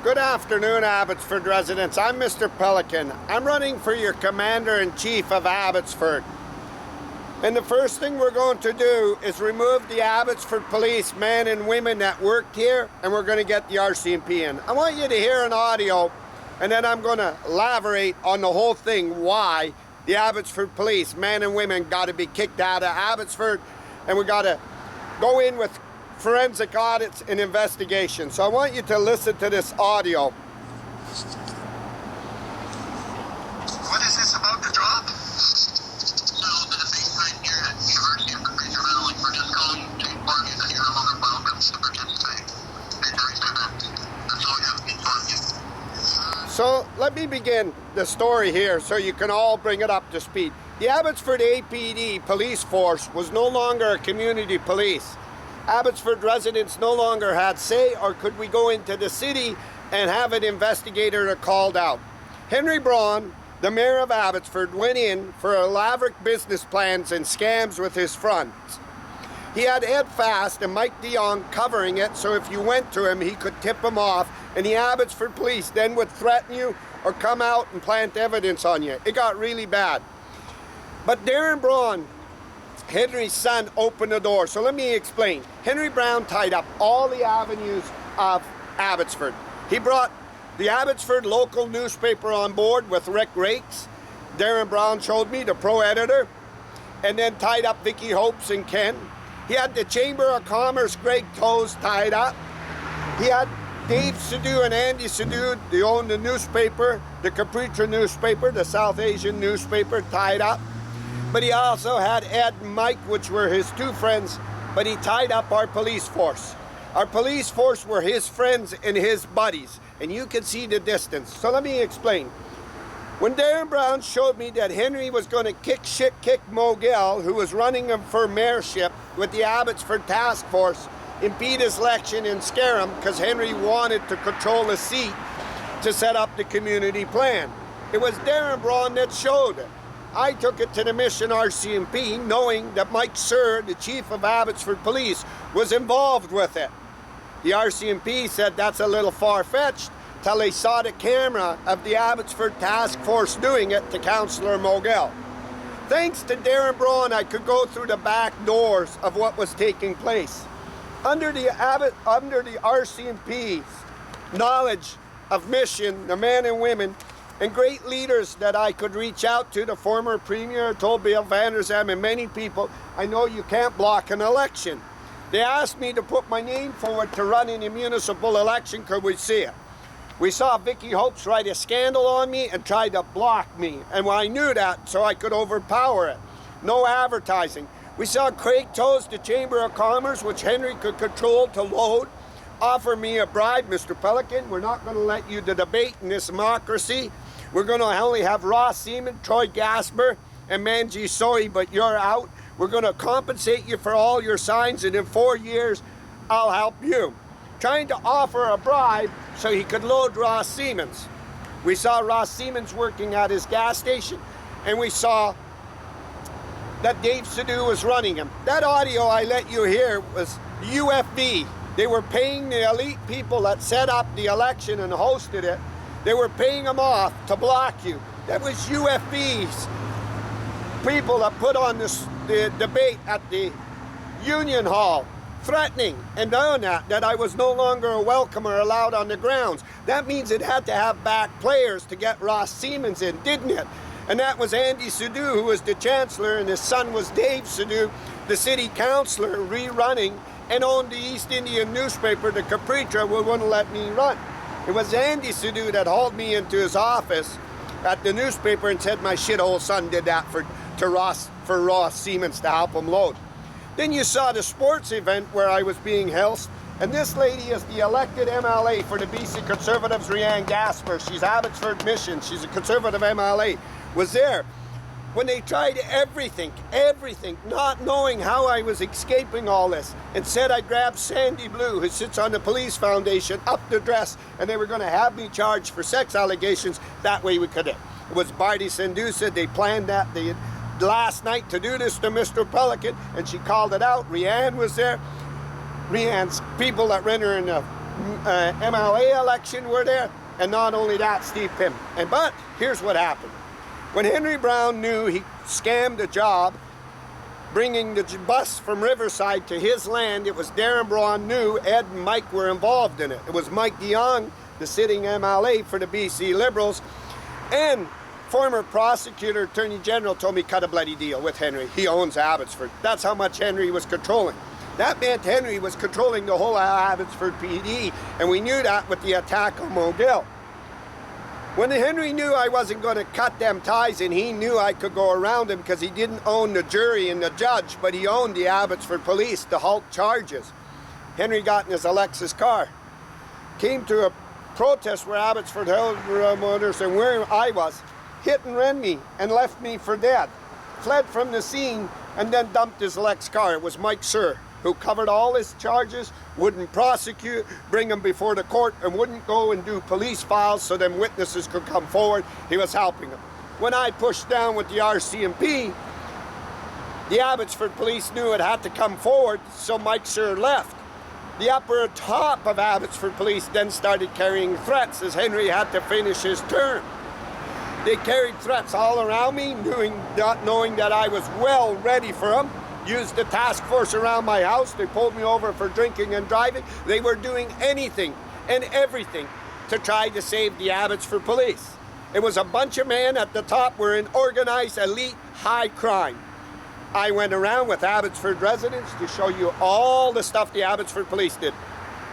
Good afternoon, Abbotsford residents. I'm Mr. Pelican. I'm running for your Commander-in-Chief of Abbotsford. And the first thing we're going to do is remove the Abbotsford police men and women that worked here, and we're going to get the R.C.M.P in. I want you to hear an audio, and then I'm going to elaborate on the whole thing, why the Abbotsford police men and women got to be kicked out of Abbotsford, and we got to go in with forensic audits and investigations. So I want you to listen to this audio. What is this about to drop? So the debate right here at University of Cambridge Valley, we're just calling to inform you that you're no longer welcome to participate in today's event. That's all you have to inform you. So let me begin the story here so you can all bring it up to speed. The Abbotsford A.P.D. police force was no longer a community police. Abbotsford residents no longer had say, or could we go into the city and have an investigator called out. Henry Braun, the mayor of Abbotsford, went in for elaborate business plans and scams with his friends. He had Ed Fast and Mike DeYoung covering it, so if you went to him, he could tip him off, and the Abbotsford police then would threaten you or come out and plant evidence on you. It got really bad. But Darren Braun, Henry's son, opened the door. So let me explain. Henry Braun tied up all the avenues of Abbotsford. He brought the Abbotsford local newspaper on board with Rick Rakes. Darren Braun showed me, the pro editor, and then tied up Vicky Hopes and Ken. He had the Chamber of Commerce, Greg Toes, tied up. He had Dave Sidhu and Andy Sidhu, they owned the newspaper, the Capritra newspaper, the South Asian newspaper, tied up. But he also had Ed and Mike, which were his two friends, but he tied up our police force. Our police force were his friends and his buddies, and you can see the distance. So let me explain. When Darren Braun showed me that Henry was going to kick Mogel, who was running him for mayorship with the Abbotsford task force, impede his election and scare him because Henry wanted to control the seat to set up the community plan. It was Darren Braun that showed it. I took it to the mission R.C.M.P. knowing that Mike Sir, the chief of Abbotsford Police, was involved with it. The R.C.M.P. said that's a little far-fetched till they saw the camera of the Abbotsford task force doing it to Councillor Mogel. Thanks to Darren Braun, I could go through the back doors of what was taking place. Under the R.C.M.P.'s knowledge of mission, the men and women, and great leaders that I could reach out to, the former Premier, told Bill Van der Zem, and many people, I know you can't block an election. They asked me to put my name forward to run in a municipal election. Could we see it? We saw Vicky Hopes write a scandal on me and tried to block me. And I knew that, so I could overpower it. No advertising. We saw Craig Toes, the Chamber of Commerce, which Henry could control to load, offer me a bribe. Mr. Pelican, we're not going to let you debate in this democracy. We're going to only have R.C.M.P, Troy Gasper, and Manji Soy, but you're out. We're going to compensate you for all your signs, and in 4 years, I'll help you. Trying to offer a bribe so he could load R.C.M.P. We saw R.C.M.P working at his gas station, and we saw that Dave Sidhu was running him. That audio I let you hear was UFV. They were paying the elite people that set up the election and hosted it. They were paying them off to block you. That was UFV's people that put on the debate at the Union Hall, threatening and doing that I was no longer a welcome or allowed on the grounds. That means it had to have back players to get R.C.M.P in, didn't it? And that was Andy Sidhu, who was the chancellor, and his son was Dave Sidhu, the city councillor, rerunning, and owned the East Indian newspaper, the Capritra, wouldn't let me run. It was Andy Sidhu that hauled me into his office at the newspaper and said my shithole son did that for R.C.M.P to help him load. Then you saw the sports event where I was being held, and this lady is the elected MLA for the BC Conservatives, Rianne Gasper. She's Abbotsford Mission. She's a Conservative MLA. Was there when they tried everything, not knowing how I was escaping all this, and said I grabbed Sandy Blue, who sits on the police foundation, up the dress, and they were going to have me charged for sex allegations. That way we could. It was Barty Sendusa. They planned that last night to do this to Mr. Pelican, and she called it out. Rianne was there. Rianne's people that ran her in the MLA election were there, and not only that, Steve Pym. But here's what happened. When Henry Braun knew he scammed a job bringing the bus from Riverside to his land, it was Darren Braun knew Ed and Mike were involved in it. It was Mike DeYoung, the sitting MLA for the BC Liberals, and former prosecutor, attorney general told me cut a bloody deal with Henry. He owns Abbotsford. That's how much Henry was controlling. That meant Henry was controlling the whole Abbotsford PD, and we knew that with the attack on Mogill. When Henry knew I wasn't going to cut them ties, and he knew I could go around him because he didn't own the jury and the judge, but he owned the Abbotsford police to halt charges. Henry got in his Alexis car, came to a protest where Abbotsford homeowners and where I was, hit and ran me and left me for dead, fled from the scene, and then dumped his Lex car. It was Mike Sir, who covered all his charges, wouldn't prosecute, bring him before the court, and wouldn't go and do police files so them witnesses could come forward. He was helping them. When I pushed down with the R.C.M.P, the Abbotsford police knew it had to come forward, so Mike Sir left. The upper top of Abbotsford police then started carrying threats as Henry had to finish his term. They carried threats all around me, not knowing that I was well ready for them. Used the task force around my house. They pulled me over for drinking and driving. They were doing anything and everything to try to save the Abbotsford police. It was a bunch of men at the top were in organized, elite, high crime. I went around with Abbotsford residents to show you all the stuff the Abbotsford police did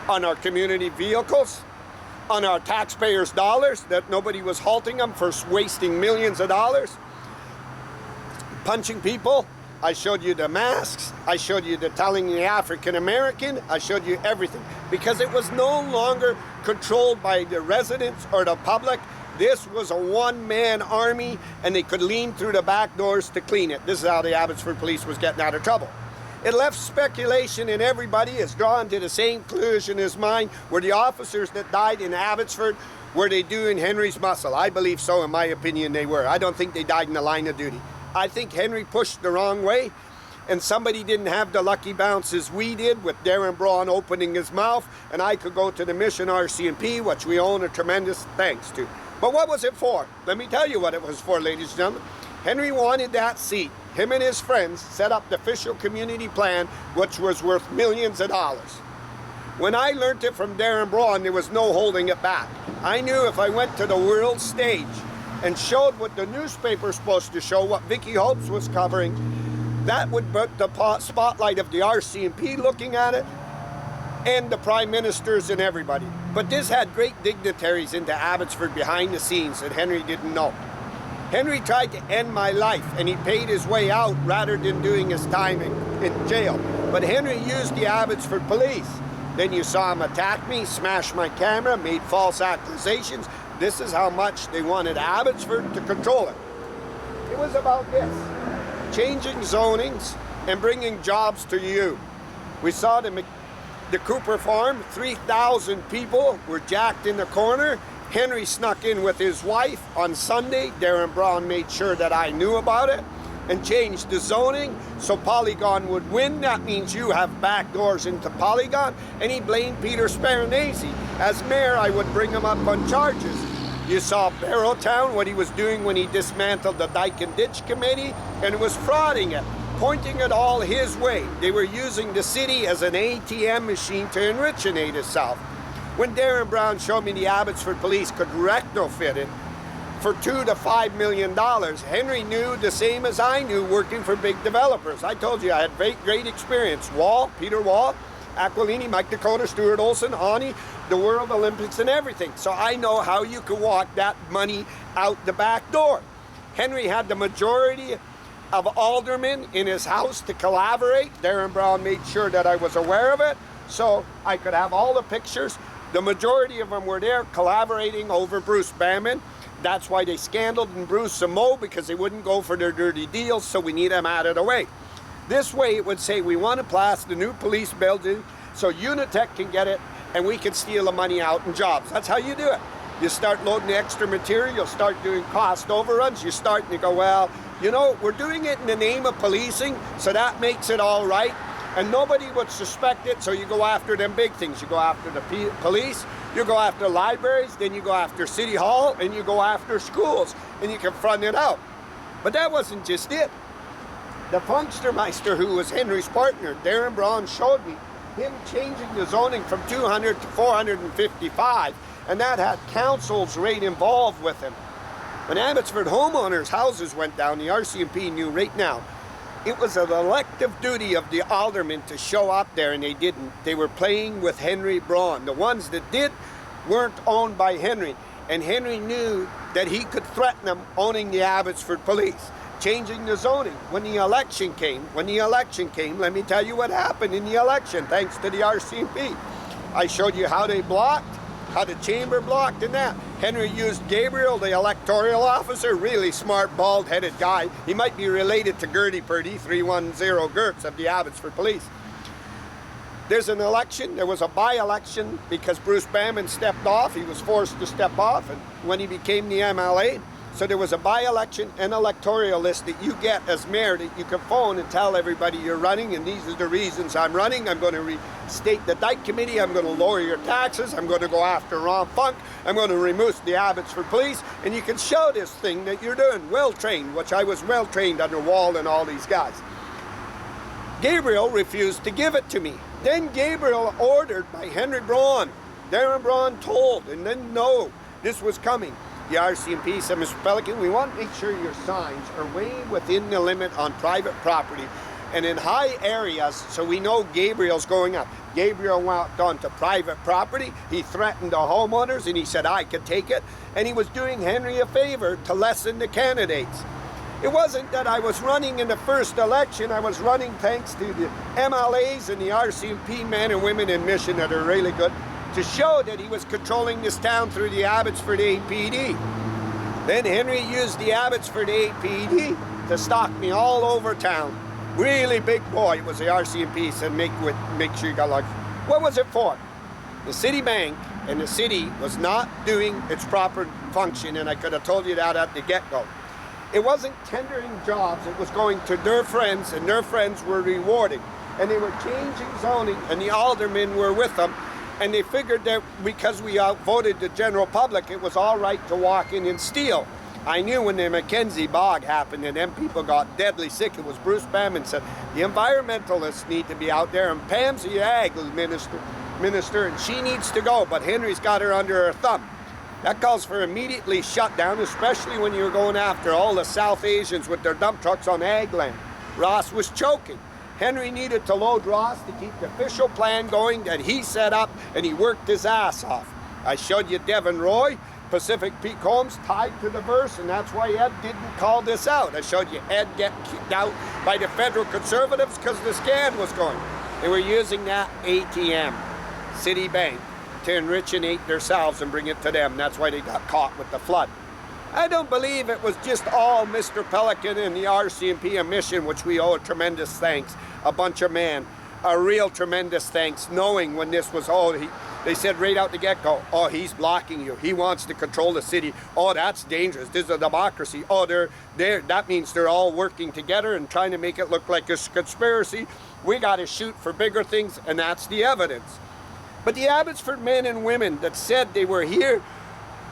on our community vehicles, on our taxpayers' dollars, that nobody was halting them for wasting millions of dollars, punching people. I showed you the masks, I showed you the telling the African American, I showed you everything. Because it was no longer controlled by the residents or the public. This was a one-man army, and they could lean through the back doors to clean it. This is how the Abbotsford police was getting out of trouble. It left speculation, and everybody is drawn to the same conclusion as mine. Were the officers that died in Abbotsford, were they doing Henry's muscle? I believe so. In my opinion, they were. I don't think they died in the line of duty. I think Henry pushed the wrong way, and somebody didn't have the lucky bounces we did with Darren Braun opening his mouth, and I could go to the mission R.C.M.P, which we own a tremendous thanks to. But what was it for? Let me tell you what it was for, ladies and gentlemen. Henry wanted that seat. Him and his friends set up the official community plan, which was worth millions of dollars. When I learned it from Darren Braun, there was no holding it back. I knew if I went to the world stage and showed what the newspaper's supposed to show, what Vicky Hopes was covering, that would put the spotlight of the R.C.M.P looking at it, and the prime ministers and everybody. But this had great dignitaries into Abbotsford behind the scenes that Henry didn't know. Henry tried to end my life, and he paid his way out rather than doing his time in jail. But Henry used the Abbotsford police. Then you saw him attack me, smash my camera, made false accusations. This is how much they wanted Abbotsford to control it. It was about this: changing zonings and bringing jobs to you. We saw the Cooper farm, 3,000 people were jacked in the corner. Henry snuck in with his wife on Sunday. Darren Braun made sure that I knew about it and changed the zoning so Polygon would win. That means you have back doors into Polygon. And he blamed Peter Sparanese. As mayor, I would bring him up on charges. You saw Barrowtown, what he was doing when he dismantled the Dyke and Ditch Committee, and was frauding it, pointing it all his way. They were using the city as an ATM machine to enrichinate itself. When Darren Braun showed me the Abbotsford police could retrofit it for $2 to $5 million, Henry knew the same as I knew working for big developers. I told you I had great experience. Peter Wall, Aquilini, Mike Dakota, Stuart Olson, Ani, the World Olympics and everything. So I know how you could walk that money out the back door. Henry had the majority of aldermen in his house to collaborate. Darren Braun made sure that I was aware of it, so I could have all the pictures. The majority of them were there collaborating over Bruce Banman. That's why they scandaled and Bruce and Mo, because they wouldn't go for their dirty deals, so we need them out of the way. This way it would say we want to plaster the new police building so Unitech can get it and we can steal the money out in jobs. That's how you do it. You start loading the extra material, you'll start doing cost overruns, you start and you go, well, you know, we're doing it in the name of policing, so that makes it all right. and nobody would suspect it, so you go after them big things. You go after the police, you go after libraries, then you go after City Hall, and you go after schools, and you confront it out. But that wasn't just it. The Funkstermeister, who was Henry's partner, Darren Braun, showed me him changing the zoning from 200 to 455, and that had councils right involved with him. When Abbotsford homeowners' houses went down, the R.C.M.P knew right now it was an elective duty of the aldermen to show up there, and they didn't. They were playing with Henry Braun. The ones that did weren't owned by Henry, and Henry knew that he could threaten them owning the Abbotsford police, changing the zoning. When the election came, let me tell you what happened in the election, thanks to the R.C.M.P. I showed you how they blocked, how the chamber blocked, and that. Henry used Gabriel, the electoral officer, really smart, bald-headed guy. He might be related to Gertie Purdy, 310 Gertz of the Abbotsford Police. There's an election, there was a by-election because Bruce Bamman stepped off. He was forced to step off and when he became the MLA. So there was a by-election and electoral list that you get as mayor that you can phone and tell everybody you're running, and these are the reasons I'm running. I'm going to restate the Dyke Committee. I'm going to lower your taxes. I'm going to go after Ron Funk. I'm going to remove the Abbotsford Police. And you can show this thing that you're doing, well-trained, which I was well-trained under Wall and all these guys. Gabriel refused to give it to me. Then Gabriel ordered by Henry Braun. Darren Braun told and didn't know this was coming. The R.C.M.P said, Mr. Pelican, we want to make sure your signs are way within the limit on private property and in high areas so we know Gabriel's going up. Gabriel went onto private property. He threatened the homeowners and he said I could take it. And he was doing Henry a favor to lessen the candidates. It wasn't that I was running in the first election. I was running thanks to the MLAs and the R.C.M.P men and women in Mission that are really good, to show that he was controlling this town through the Abbotsford A.P.D. Then Henry used the Abbotsford A.P.D. to stalk me all over town. Really big boy was the R.C.M.P. said, make sure you got lunch. What was it for? The city bank and the city was not doing its proper function, and I could have told you that at the get-go. It wasn't tendering jobs, it was going to their friends, and their friends were rewarding. And they were changing zoning, and the aldermen were with them. And they figured that because we outvoted the general public, it was all right to walk in and steal. I knew when the Mackenzie bog happened and them people got deadly sick, it was Bruce Bamman said, the environmentalists need to be out there, and Pam's the ag minister, and she needs to go, but Henry's got her under her thumb. That calls for immediately shutdown, especially when you're going after all the South Asians with their dump trucks on ag land. Ross was choking. Henry needed to load Ross to keep the official plan going that he set up, and he worked his ass off. I showed you Devon Roy, Pacific Peak Homes tied to the verse, and that's why Ed didn't call this out. I showed you Ed get kicked out by the federal conservatives because the scan was going. They were using that ATM, Citibank, to enrich and eat themselves and bring it to them. That's why they got caught with the flood. I don't believe it was just all Mr. Pelican and the R.C.M.P and Mission, which we owe a tremendous thanks, a bunch of men, a real tremendous thanks, knowing when this was all, they said right out the get-go, oh, he's blocking you, he wants to control the city, oh, that's dangerous, this is a democracy, oh, that means they're all working together and trying to make it look like a conspiracy. We got to shoot for bigger things, and that's the evidence. But the Abbotsford men and women that said they were here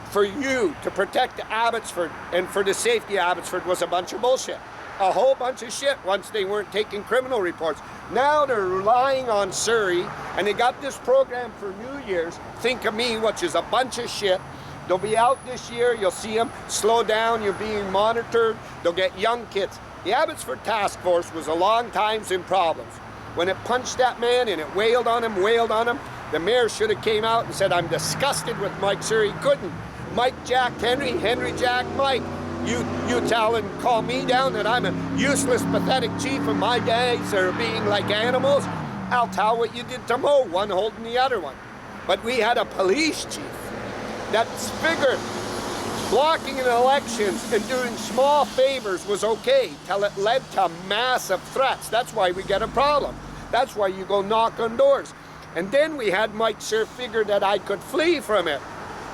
for you to protect Abbotsford and for the safety of Abbotsford was a bunch of bullshit. A whole bunch of shit once they weren't taking criminal reports. Now they're relying on Surrey, and they got this program for New Year's, Think of Me, which is a bunch of shit. They'll be out this year, you'll see them slow down, you're being monitored, they'll get young kids. The Abbotsford Task Force was a long time in problems. When it punched that man and it wailed on him, the mayor should have came out and said, I'm disgusted with Mike Surrey. Couldn't. Mike jacked Henry, Henry jacked Mike. You tell and call me down that I'm a useless, pathetic chief and my guys are being like animals. I'll tell what you did to Mo, one holding the other one. But we had a police chief that's figured blocking in elections and doing small favors was okay till it led to massive threats. That's why we get a problem. That's why you go knock on doors. And then we had Mike Sir figure that I could flee from it.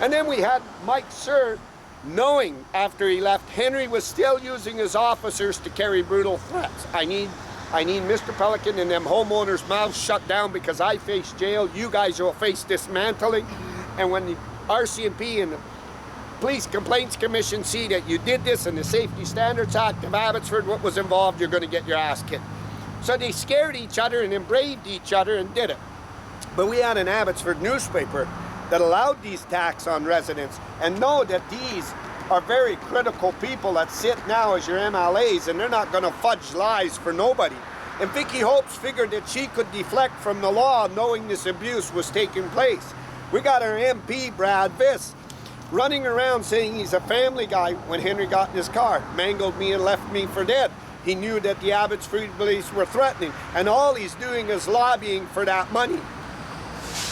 And then we had Mike Sir knowing after he left, Henry was still using his officers to carry brutal threats. I need I need Mr. Pelican and them homeowners' mouths shut down because I face jail. You guys will face dismantling. And when the R.C.M.P. and the Police Complaints Commission see that you did this and the Safety Standards Act of Abbotsford, what was involved, you're going to get your ass kicked. So they scared each other and then braved each other and did it. But we had an Abbotsford newspaper that allowed these attacks on residents, and know that these are very critical people that sit now as your MLAs, and they're not going to fudge lies for nobody. And Vicky Hopes figured that she could deflect from the law knowing this abuse was taking place. We got our MP, Brad Viss, running around saying he's a family guy when Henry got in his car, mangled me and left me for dead. He knew that the Abbotsford police were threatening, and all he's doing is lobbying for that money.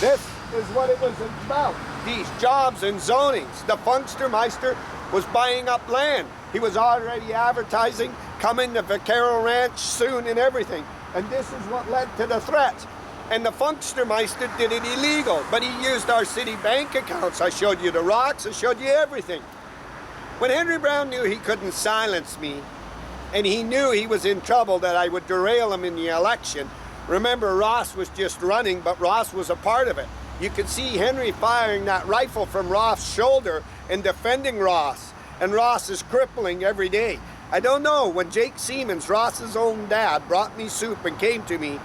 This is what it was about, these jobs and zonings. The Funkstermeister was buying up land. He was already advertising, coming to Vaquero Ranch soon and everything. And this is what led to the threats. And the Funkstermeister did it illegal, but he used our city bank accounts. I showed you the rocks, I showed you everything. When Henry Braun knew he couldn't silence me, and he knew he was in trouble, that I would derail him in the election. Remember, Ross was just running, but Ross was a part of it. You could see Henry firing that rifle from Ross' shoulder and defending Ross. And Ross is crippling every day. I don't know, when Jake Siemens, Ross's own dad, brought me soup and came to me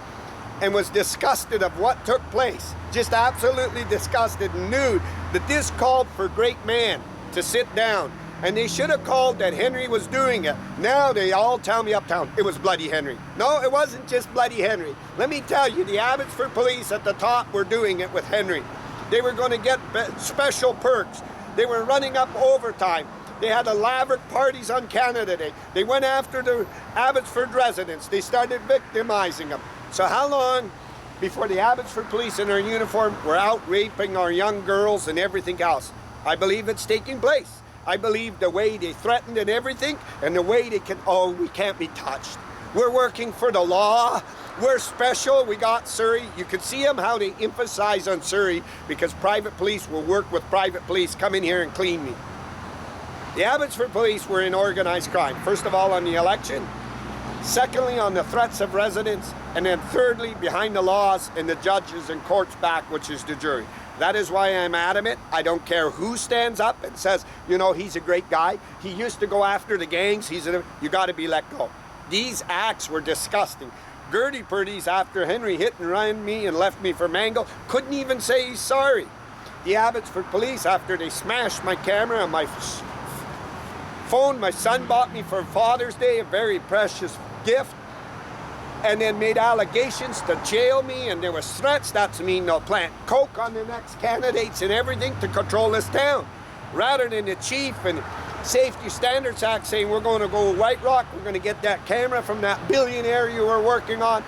and was disgusted of what took place, just absolutely disgusted, and knew that this called for great man to sit down. And they should have called that Henry was doing it. Now they all tell me uptown, it was Bloody Henry. No, it wasn't just Bloody Henry. Let me tell you, the Abbotsford police at the top were doing it with Henry. They were going to get special perks. They were running up overtime. They had elaborate parties on Canada Day. They went after the Abbotsford residents. They started victimizing them. So how long before the Abbotsford police in their uniform were out raping our young girls and everything else? I believe it's taking place. I believe the way they threatened and everything, and the way they can, oh, we can't be touched. We're working for the law. We're special. We got Surrey. You can see them how they emphasize on Surrey, because private police will work with private police. Come in here and clean me. The Abbotsford police were in organized crime. First of all, on the election. Secondly, on the threats of residents. And then thirdly, behind the laws and the judges and courts back, which is the jury. That is why I'm adamant. I don't care who stands up and says, you know, he's a great guy. He used to go after the gangs. You got to be let go. These acts were disgusting. Gertie Purdy's, after Henry hit and ran me and left me for mangle, couldn't even say he's sorry. The Abbotsford police, after they smashed my camera and my phone, my son bought me for Father's Day, a very precious gift, and then made allegations to jail me, and there was threats. That's mean they'll plant coke on the next candidates and everything to control this town. Rather than the chief and Safety Standards Act saying we're going to go White Rock, we're going to get that camera from that billionaire you were working on,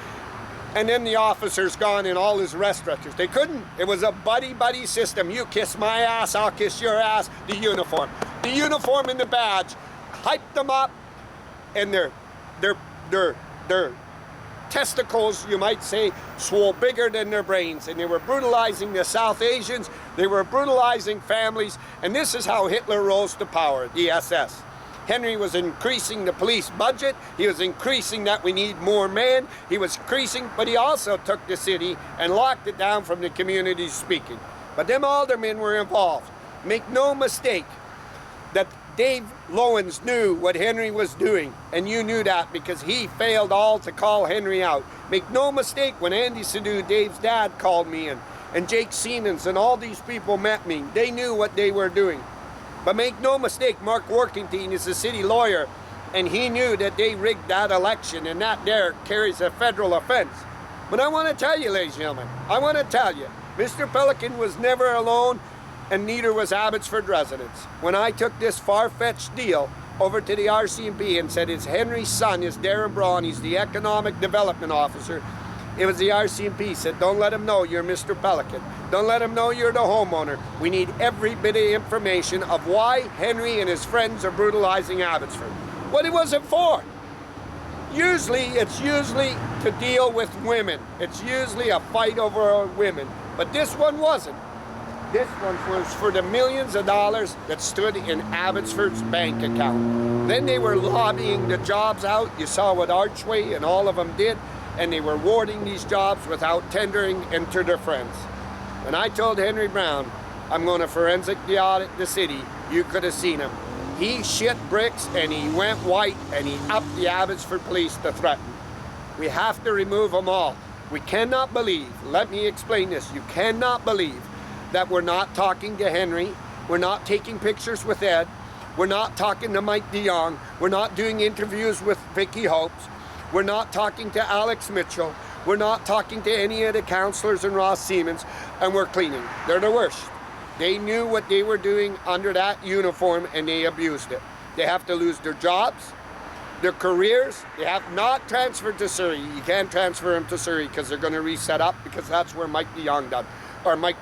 and then the officer's gone and all his arrest records. They couldn't. It was a buddy-buddy system. You kiss my ass, I'll kiss your ass. The uniform and the badge hyped them up, and their testicles, you might say, swole bigger than their brains, and they were brutalizing the South Asians, they were brutalizing families, and this is how Hitler rose to power, the SS. Henry was increasing the police budget, he was increasing that we need more men, he was increasing, but he also took the city and locked it down from the community speaking. But them aldermen were involved. Make no mistake that Dave Lowens knew what Henry was doing, and you knew that because he failed all to call Henry out. Make no mistake, when Andy Sadu, Dave's dad, called me in, and Jake Siemens and all these people met me, they knew what they were doing. But make no mistake, Mark Workington is a city lawyer, and he knew that they rigged that election, and that there carries a federal offense. But I want to tell you, ladies and gentlemen, I want to tell you, Mr. Pelican was never alone, and neither was Abbotsford residents. When I took this far-fetched deal over to the R.C.M.P. and said it's Henry's son, is Darren Braun, he's the economic development officer, it was the R.C.M.P. said, don't let him know you're Mr. Pelican. Don't let him know you're the homeowner. We need every bit of information of why Henry and his friends are brutalizing Abbotsford. What was it for? It's usually to deal with women. It's usually a fight over women. But this one wasn't. This one was for the millions of dollars that stood in Abbotsford's bank account. Then they were lobbying the jobs out. You saw what Archway and all of them did, and they were awarding these jobs without tendering them to their friends. When I told Henry Braun, I'm going to forensically audit the city, you could have seen him. He shit bricks and he went white and he upped the Abbotsford police to threaten. We have to remove them all. We cannot believe, let me explain this, you cannot believe that we're not talking to Henry, we're not taking pictures with Ed, we're not talking to Mike DeYoung, we're not doing interviews with Vicky Hopes, we're not talking to Alex Mitchell, we're not talking to any of the councillors and R.C.M.P, and we're cleaning. They're the worst. They knew what they were doing under that uniform and they abused it. They have to lose their jobs, their careers. They have not transferred to Surrey. You can't transfer them to Surrey because they're going to reset up, because that's where Mike DeYoung done, or Mike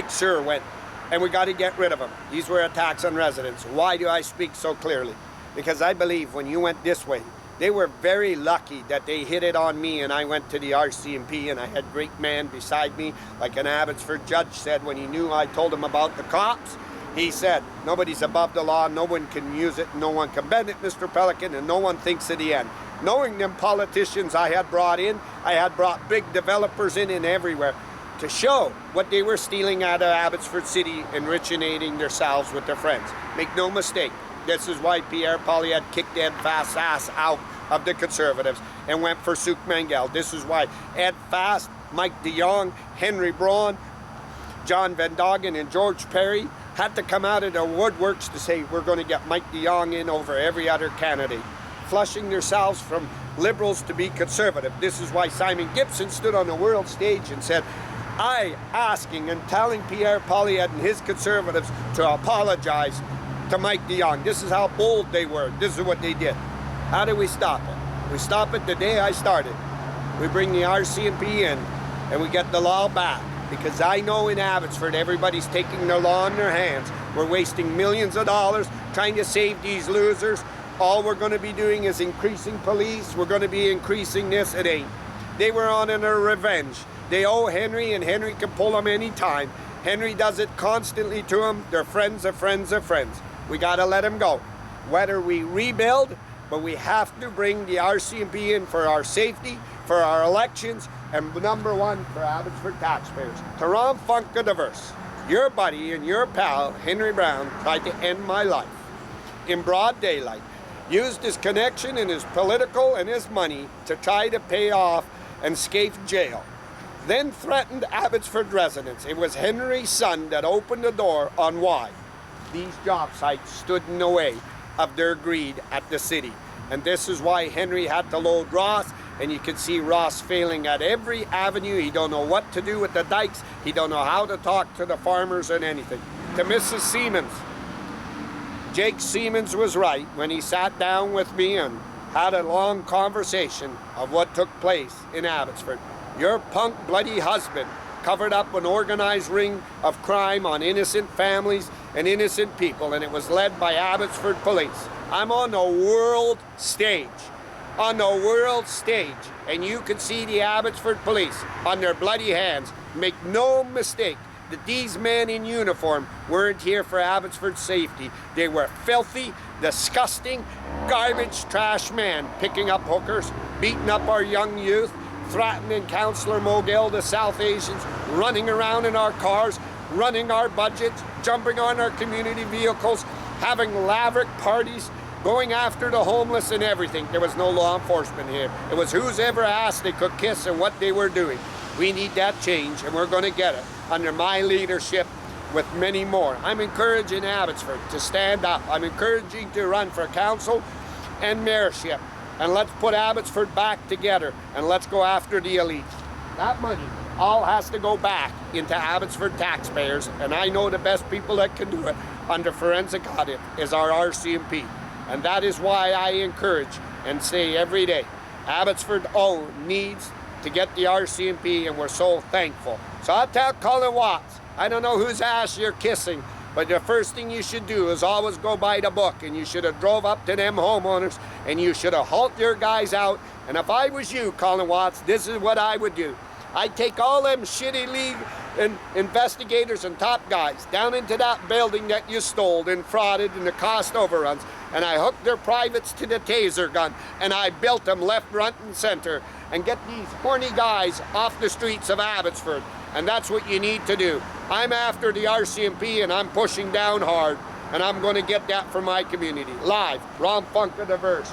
Sure went, and we got to get rid of them. These were attacks on residents. Why do I speak so clearly? Because I believe when you went this way, they were very lucky that they hit it on me and I went to the R.C.M.P and I had great man beside me, like an Abbotsford judge said when he knew I told him about the cops. He said, nobody's above the law, no one can use it, no one can bend it, Mr. Pelican, and no one thinks of the end. Knowing them politicians I had brought in, I had brought big developers in and everywhere to show what they were stealing out of Abbotsford City, enriching themselves with their friends. Make no mistake, this is why Pierre Poilievre kicked Ed Fast's ass out of the Conservatives and went for Suk Mangel. This is why Ed Fast, Mike DeYoung, Henry Braun, John Van Doggen, and George Perry had to come out of the woodworks to say we're going to get Mike DeYoung in over every other candidate, flushing themselves from Liberals to be Conservative. This is why Simon Gibson stood on the world stage and said, I asking and telling Pierre Poilievre and his Conservatives to apologize to Mike DeYoung. This is how bold they were. This is what they did. How do we stop it? We stop it the day I started. We bring the R.C.M.P in and we get the law back. Because I know in Abbotsford everybody's taking the law in their hands. We're wasting millions of dollars trying to save these losers. All we're going to be doing is increasing police. We're going to be increasing this. It ain't. They were on in a revenge. They owe Henry, and Henry can pull them anytime. Henry does it constantly to them. They're friends of friends of friends. We got to let them go. Whether we rebuild, but we have to bring the R.C.M.P in for our safety, for our elections, and number one, for Abbotsford taxpayers. Taram Funka Diverse, your buddy and your pal, Henry Braun, tried to end my life in broad daylight. Used his connection and his political and his money to try to pay off and escape jail. Then threatened Abbotsford residents. It was Henry's son that opened the door on why these job sites stood in the way of their greed at the city. And this is why Henry had to load Ross, and you can see Ross failing at every avenue. He don't know what to do with the dikes. He don't know how to talk to the farmers and anything. To Mrs. Siemens, Jake Siemens was right when he sat down with me and had a long conversation of what took place in Abbotsford. Your punk bloody husband covered up an organized ring of crime on innocent families and innocent people, and it was led by Abbotsford police. I'm on the world stage, and you can see the Abbotsford police on their bloody hands. Make no mistake that these men in uniform weren't here for Abbotsford's safety. They were filthy, disgusting, garbage trash men picking up hookers, beating up our young youth, threatening Councillor Mogil, the South Asians, running around in our cars, running our budgets, jumping on our community vehicles, having lavish parties, going after the homeless and everything. There was no law enforcement here. It was who's ever asked they could kiss and what they were doing. We need that change, and we're going to get it under my leadership with many more. I'm encouraging Abbotsford to stand up. I'm encouraging to run for council and mayorship. And let's put Abbotsford back together, and let's go after the elite. That money all has to go back into Abbotsford taxpayers, and I know the best people that can do it under forensic audit is our R.C.M.P. And that is why I encourage and say every day, Abbotsford needs to get the R.C.M.P, and we're so thankful. So I'll tell Colin Watts, I don't know whose ass you're kissing, but the first thing you should do is always go by the book, and you should have drove up to them homeowners, and you should have hauled your guys out. And if I was you, Colin Watts, this is what I would do. I'd take all them shitty investigators and top guys down into that building that you stole and frauded and the cost overruns. And I hooked their privates to the taser gun, and I built them left, right, and center, and get these horny guys off the streets of Abbotsford. And that's what you need to do. I'm after the R.C.M.P, and I'm pushing down hard, and I'm going to get that for my community. Live, Ron Funk of the Verse.